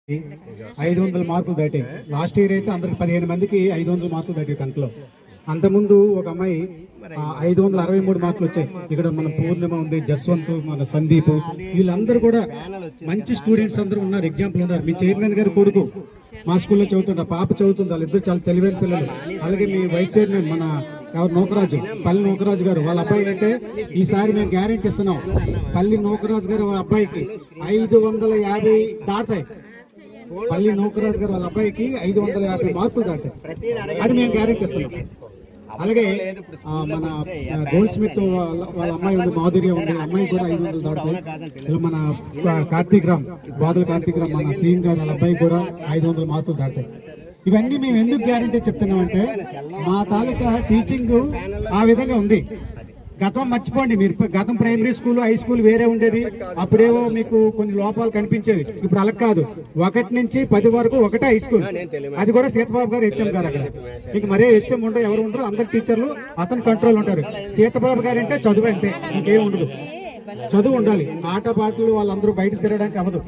500 మార్కులు దాటాయి. Last year అయితే అందరికి 15 మందికి 500 మార్కులు దాటాయి 10th లో. అంతకుముందు ఒక అమ్మాయి 563 మార్కులు వచ్చాయి. ఇక్కడ మన పూర్ణిమ ఉంది, జస్వంత్, మన సందీప్, వీళ్ళందరూ కూడా మంచి స్టూడెంట్స్ అందరూ ఉన్నారు, ఎగ్జాంపుల్ ఉన్నారు. మీ చైర్మన్ గారి కొడుకు మా స్కూల్లో చదువుతుంటారు, పాప చదువుతుంది, వాళ్ళిద్దరు చాలా తెలివైన పిల్లలు. అలాగే మీ వైస్ చైర్మన్ మన నూకరాజు, పల్లి నూకరాజు గారు, వాళ్ళ అబ్బాయి అయితే ఈసారి మేము గ్యారెంటీ ఇస్తున్నాం, పల్లి నూకరాజు గారు వాళ్ళ అబ్బాయికి 550 దాటాయి. పల్లి నూకరాజు గారు వాళ్ళ అబ్బాయికి 550 మార్కులు దాటాయి, అది మేము గ్యారెంటీ ఇస్తున్నాం. అలాగే మన గోల్డ్ స్మిత్ వాళ్ళ అమ్మాయి ఉంది, మాధుర్య ఉంది, అమ్మాయి కూడా 500 దాటుతాయి. మన కార్తీక్ రామ్, బాదుల కార్తీక్ రామ్, మన శ్రీన్ గారు వాళ్ళ అబ్బాయి కూడా 500 మార్కులు దాటాయి. ఇవన్నీ మేము ఎందుకు గ్యారెంటీ చెప్తున్నామంటే మా తాలూకా టీచింగ్ ఆ విధంగా ఉంది. గతం మర్చిపోండి మీరు, గతం ప్రైమరీ స్కూల్, హై స్కూల్ వేరే ఉండేది. అప్పుడేవో మీకు కొన్ని లోపాలు కనిపించేవి, ఇప్పుడు అలా కాదు. 1 నుంచి 10 వరకు ఒకటే హై స్కూల్, అది కూడా సీతబాబు గారు హెచ్ఎం గారు. అక్కడ ఇంక మరే హెచ్ఎం ఉండరు, ఎవరు ఉండరు, అందరు టీచర్లు అతను కంట్రోల్ ఉంటారు. సీతబాబు గారు అంటే చదువు అంతే, ఇంకేం ఉండదు. చదువు ఉండాలి, ఆట పాటలు వాళ్ళందరూ బయటకు తిరగడానికి అవ్వదు.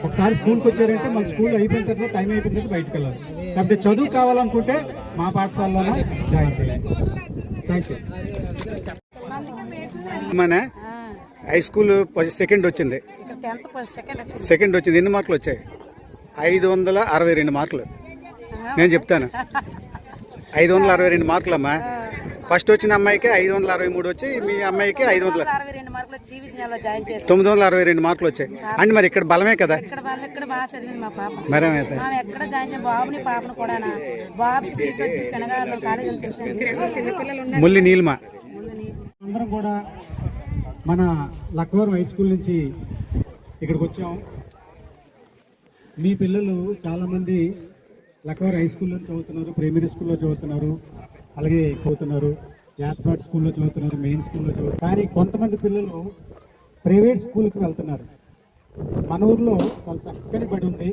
ఒకసారి స్కూల్కి వచ్చారంటే మన స్కూల్ అయిపోయిన తర్వాత, టైం అయిపోయిన తర్వాత బయటకు వెళ్ళాలి. కాబట్టి చదువు కావాలనుకుంటే మా పాఠశాలలోనే జాయిన్ చేయాలి. Thank you. మన హై స్కూల్ సెకండ్ వచ్చింది, సెకండ్ వచ్చింది. ఎన్ని మార్కులు వచ్చాయి? 562 మార్కులు. నేను చెప్తాను, 562 మార్కులు అమ్మా. ఫస్ట్ వచ్చిన అమ్మాయికి 563 వచ్చి, మీ అమ్మాయికి 962 మార్కులు వచ్చాయి. అంటే మరి ఇక్కడ బలమే కదా. మరేమైతే ముల్లి నీలిమ అందరం కూడా మన లక్కవరం హై స్కూల్ నుంచి ఇక్కడికి వచ్చాం. మీ పిల్లలు చాలామంది లక్కవరం హై స్కూల్లో చదువుతున్నారు, ప్రైమరీ స్కూల్లో చదువుతున్నారు, అలాగే చదువుతున్నారు, యాత్పాట్ స్కూల్లో చదువుతున్నారు, మెయిన్ స్కూల్లో చదువుతున్నారు. కానీ కొంతమంది పిల్లలు ప్రైవేట్ స్కూల్కి వెళ్తున్నారు. మన ఊర్లో చాలా చక్కని బడి ఉంది,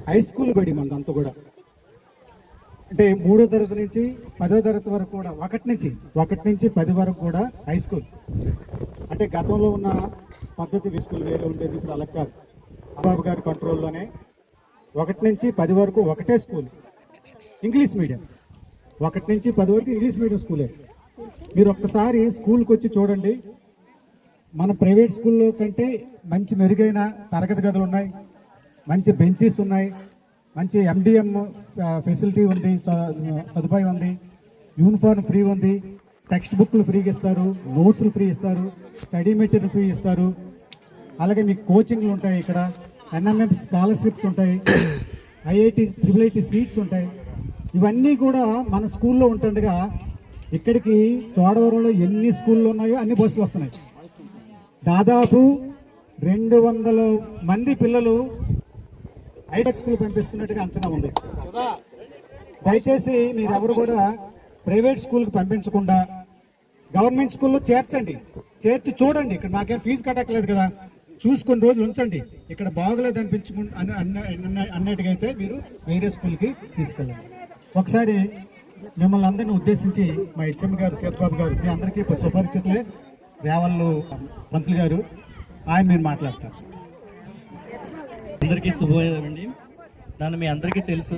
హై స్కూల్ బడి మనదంతా కూడా. అంటే 3వ తరగతి నుంచి 10వ తరగతి వరకు కూడా, 1 నుంచి 10 వరకు కూడా హై స్కూల్. అంటే గతంలో ఉన్న పద్ధతి స్కూల్ వేరే ఉండేది, ఇప్పుడు అలా కాదు. బాబు గారి కంట్రోల్లోనే 1 నుంచి 10 వరకు ఒకటే స్కూల్, ఇంగ్లీష్ మీడియం. 1 నుంచి 10 వరకు ఇంగ్లీష్ మీడియం స్కూలే. మీరు ఒక్కసారి స్కూల్కి వచ్చి చూడండి, మన ప్రైవేట్ స్కూల్లో కంటే మంచి మెరుగైన తరగతి గదులు ఉన్నాయి, మంచి బెంచెస్ ఉన్నాయి, మంచి MDM ఫెసిలిటీ ఉంది, సదుపాయం ఉంది, యూనిఫామ్ ఫ్రీ ఉంది, టెక్స్ట్ బుక్లు ఫ్రీగా ఇస్తారు, నోట్స్లు ఫ్రీ ఇస్తారు, స్టడీ మెటీరియల్ ఫ్రీ ఇస్తారు. అలాగే మీకు కోచింగ్లు ఉంటాయి, ఇక్కడ NMM స్కాలర్షిప్స్ ఉంటాయి, IIT IIIT సీట్స్ ఉంటాయి. ఇవన్నీ కూడా మన స్కూల్లో ఉంటుండగా ఇక్కడికి చోడవరంలో ఎన్ని స్కూళ్ళు ఉన్నాయో అన్ని బస్సులు వస్తున్నాయి. దాదాపు 200 మంది పిల్లలు హై స్కూల్ పంపిస్తున్నట్టుగా అంచనా ఉంది. దయచేసి మీరెవరు కూడా ప్రైవేట్ స్కూల్కి పంపించకుండా గవర్నమెంట్ స్కూల్లో చేర్చండి, చేర్చి చూడండి. ఇక్కడ నాకేం ఫీజు కట్టక్కలేదు కదా, చూసుకొని రోజులు ఉంచండి. ఇక్కడ బాగలేదు అన్నట్టుగా అయితే మీరు వేరే స్కూల్కి తీసుకెళ్ళండి. ఒకసారి మిమ్మల్ని అందరినీ ఉద్దేశించి మా హెచ్ఎం గారు, సీతబాబు గారు, మీ అందరికీ సుపరిచితులే, రేవళ్ళు పంతులు గారు, ఆయన మీరు మాట్లాడతారు. అందరికీ శుభోదయం అండి. నన్ను మీ అందరికీ తెలుసు.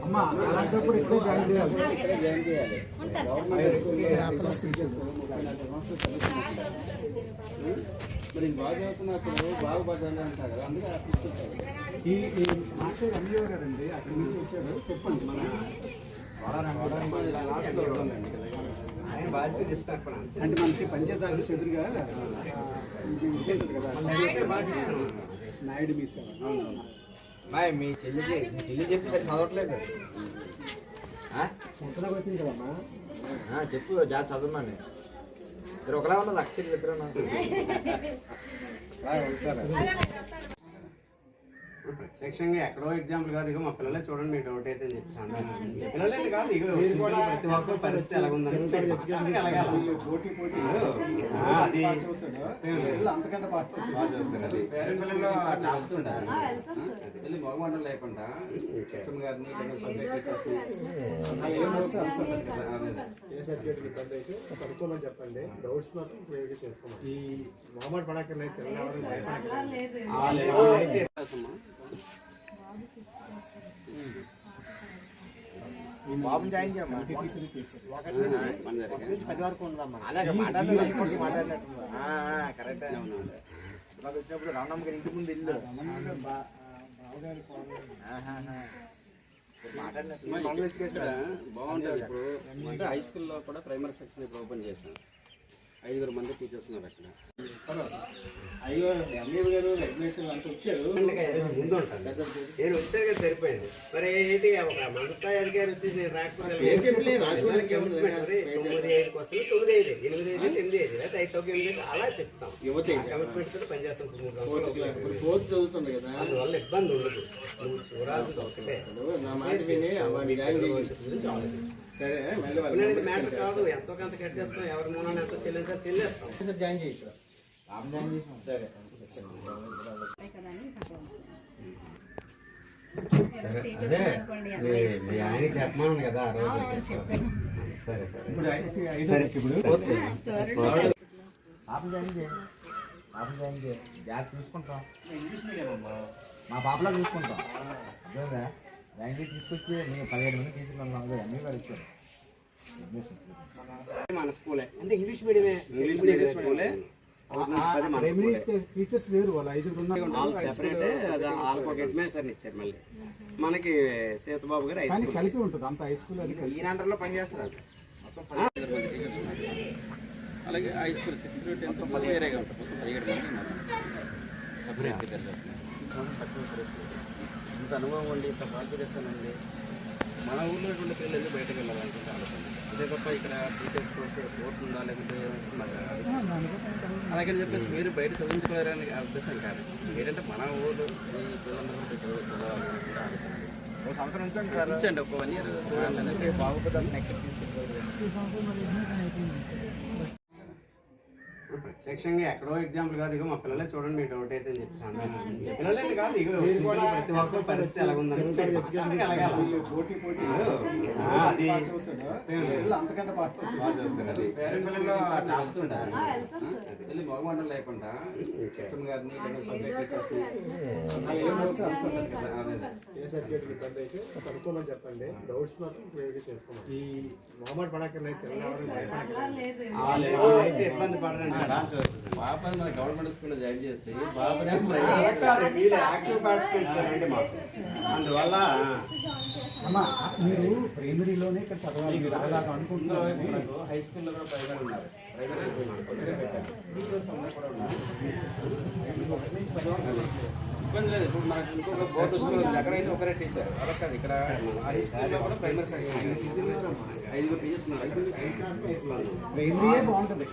అమ్మా అలాంటప్పుడు ఇక్కడే జాయిన్ చేయాలి. మరి ఇది బాగా చదువుతున్నప్పుడు బాగుపడాలి అంటారు కదా, అందుకే తీసుకొచ్చారు. ఈ మాస్టర్ ఎంఈఓ గారండి అక్కడి నుంచి వచ్చారు. చెప్పండి మన లాస్ట్లో ఉండాలండి కదా. ఆయన బాధ్యత చెప్తారు. అంటే మనకి పంచాయతీ ఆఫీస్ ఎదురుగా ఇది ఉంటుంది కదా నాయుడు మీ సేవ. మీ చెల్లి చెప్పి సరి చదవట్లేదు. ఎంతలోకి వచ్చింది కదమ్మా. చెప్పు జాగ్రత్త చదవమని. మీరు ఒకలా ఉన్నది అక్షరం ఇద్దరు ప్రత్యక్షంగా ఎక్కడో ఎగ్జాంపుల్ కాదు. ఇగో మా పిల్లలే చూడండి, మీకు డౌట్ అయితే అని చెప్పి పిల్లలే కాదు. ఇగో ప్రతి ఒక్కరు పరిస్థితి ఎలాగుందని పోటీ పోటీ అది అంతకంటే పాటు పిల్లల్లో టాప్స్ ఉండాలి. వెళ్ళి మగమండం లేకుండా హెచ్ఎం గారిని సబ్జెక్ట్ టీచర్స్ ఏమొస్తే వస్తుంది కదా. అదే ఏ సబ్జెక్ట్ ఇబ్బంది అయితే కనుక్కోమని చెప్పండి. డౌట్స్ మాత్రం క్లియర్గా చేసుకోమని. ఈ మొహమాట పడక్కర్లేదు, పిల్లలు భయపడక్కర్లేదు. బాబు జాయిన్ చేయమ్మా. అలాగే మాట్లాడినట్టు కరెక్ట్. మాకు వచ్చినప్పుడు రామనమ్మ గారి ఇంటి ముందు ఇల్లు మాట్లాడినట్టు బాగుంటుంది. ఇప్పుడు అంటే హై స్కూల్లో కూడా ప్రైమరీ సెక్షన్ ఇప్పుడు ఓపెన్ చేశాం. 5 మంది టీచర్స్ ఉన్నారు అక్కడ. అయ్యో ఎంఏ గారు రెగ్యులేషన్ అంతా వచ్చారు. ముందు ఉంటాను నేను వచ్చారు కదా సరిపోయింది. మరి ఏంటి ఒక మందుతాయి అధికారి వచ్చేసి నేను రాకపోతే 9, 5 వస్తుంది. 9, 5, 8, 5, 8, 8 5 అలా చెప్తాం. కమిట్మెంట్స్ కూడా పనిచేస్తాం. ఫోర్త్ చదువుతుంది కదా, అందువల్ల ఇబ్బంది ఉండదు. నువ్వు చూడాల్సింది ఒకటే. నా మాట విని అమ్మాయి సరే మళ్ళీ పిల్లలకి మ్యాటర్ కాదు. ఎంతో కొంత కట్ చేస్తాం. ఎవరి మూలాన్ని ఎంతో చెల్లేస్తాం. జాయిన్ చేయించు. సరే ఆయన చెప్పమను కదా. సరే సరే ఇప్పుడు పాపం జాయిన్ చేయి. జాగ్రత్త చూసుకుంటాం. ఇంగ్లీష్ మీడియం అమ్మా. మా పాపలా చూసుకుంటాం. అర్థమైందా? ర్యాంకింగ్ తీసుకొచ్చి మేము 17 మంది తీసుకున్నాం. అన్నీ కూడా ఇచ్చారు. మన స్కూలే అంటే ఇంగ్లీష్ మీడియమే. ఇంగ్లీష్ మీడియం స్కూలే. టీచర్స్ వేరు, వాళ్ళు 5 ఉన్నారు. సెపరేట్. వాళ్ళకి ఒక హెడ్ మాస్టర్ని ఇచ్చారు. మళ్ళీ మనకి సీతబాబు గారు కానీ కలిపి ఉంటుంది అంత హై స్కూల్ అది ఈ అండర్లో పనిచేస్తారు. మొత్తం అలాగే high school 6th to 10th వేరేగా ఉంటుంది. 17 మంది ఉన్నారు. సపరేట్ ఇంత అనుభవం ఉండి, ఇంత కాన్ఫిడెన్స్ ఉండి మన ఊళ్ళో ఉండే పిల్లలు బయటకు వెళ్ళాలనుకుంటే ఆలోచన. ఇదే తప్ప ఇక్కడ టీచర్స్ కోర్టు ఉందా లేకపోతే అలాగని చెప్పేసి మీరు బయట చదివించుకోవాలని ఉద్దేశం కాదు. ఏంటంటే మన ఊళ్ళో ఈ పిల్లలందరూ చదవాలి ఆలోచన. ఒక సంవత్సరం ఉంచండి సార్. ఉంచండి, ఒక 1 year చూడండి అనేసి బాగుపడాలి. నెక్స్ట్ ప్రత్యక్షంగా ఎక్కడో ఎగ్జాంపుల్ కాదు. ఇగో మా పిల్లలే చూడండి, మీకు డౌట్ అయితే అని చెప్పి పిల్లలే కాదు. ఇగో ప్రతి ఒక్కరు పరిస్థితి ఎలాగుందని పోటీ పోటీ అది అంతకంటే పాటు పిల్లల్లో టాప్స్ ఉండాలి. వెళ్ళి మగమండం లేకుండా హెచ్ఎం గారిని సబ్జెక్ట్ టీచర్స్ ఏమొస్తే వస్తుంది కదా. అదే ఏ సబ్జెక్ట్ ఇబ్బంది అయితే కనుక్కోమని చెప్పండి. డౌట్స్ మాత్రం క్లియర్గా చేసుకోమని. ఈ మొహమాట పడక్కర్లేదు, పిల్లలు అయితే ఇబ్బంది పడరండి. పాపని మన గవర్నమెంట్ స్కూల్లో జాయిన్ చేసి బాబునే యాక్టివ్ పార్టిసిపేట్స్ అండి మాకు. అందువల్ల అమ్మా మీరు ప్రైమరీలోనే ఇక్కడ చదవాలి మీరు అలాగ అనుకుంటున్నారు. హై స్కూల్లో కూడా ప్రైవేట్ ఉన్నారు. టీచర్స్ అందరూ కూడా ఉన్నారు. ఇబ్బంది లేదు. ఇప్పుడు మనకు ఇంకొక బోర్డు స్కూల్ ఉంది, అక్కడైతే ఒకరే టీచర్. అలా కాదు, ఇక్కడ హై స్కూల్లో కూడా ప్రైమరీ సెక్షన్ 5 టీచర్స్ ఉన్నారు. ప్రైమరీయే బాగుంటుంది.